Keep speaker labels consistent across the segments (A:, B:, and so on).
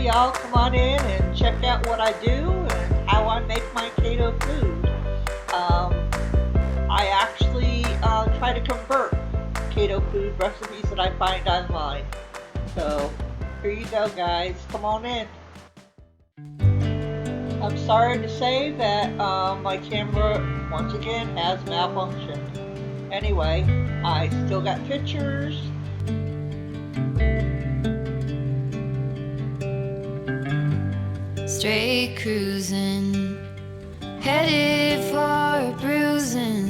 A: y'all come on in and check out what I do and how I make my keto food. I actually try to convert keto food recipes that I find online. So here you go, guys. Come on in. I'm sorry to say that my camera once again has malfunctioned. Anyway, I still got pictures.
B: Straight cruising, headed for bruising,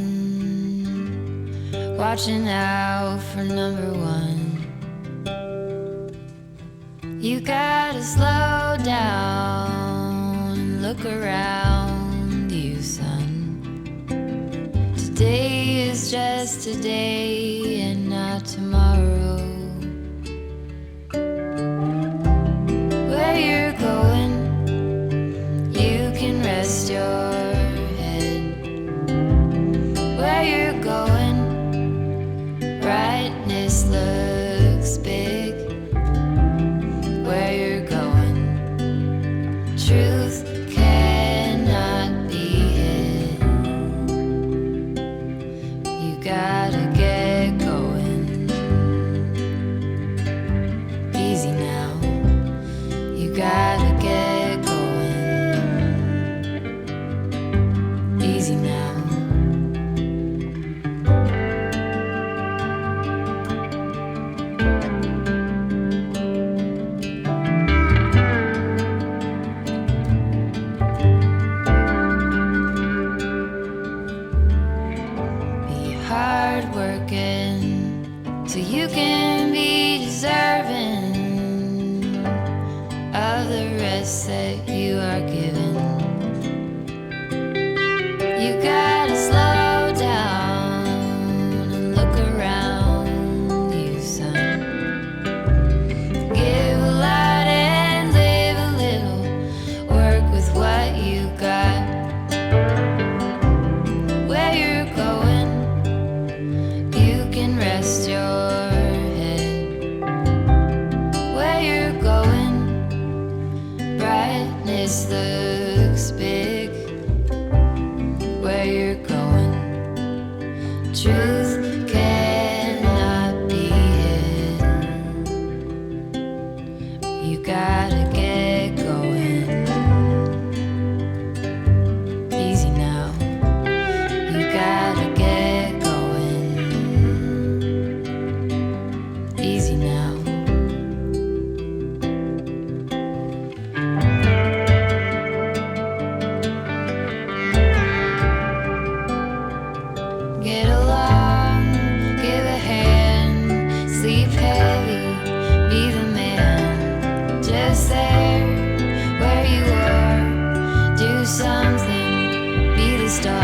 B: watching out for number one. You gotta slow down and look around you, son. Today is just today and not tomorrow. Where you're going, you can rest your head. Where you're going, brightness looks big. Where you're going, truth cannot be hid. You gotta get going. Easy now. You gotta get going. Easy now. Be hard working so you can be deserving of the rest that you are given. You gotta slow down and look around you, son. Give a lot and live a little. Work with what you got. Where you're going, you can rest your head. Where you're going, brightness looks big. Where you're going, truth cannot be hid. You gotta get going. Easy now. You gotta get going. Easy now. Get along, give a hand, sleep heavy, be the man. Just there, where you are, do something, be the star.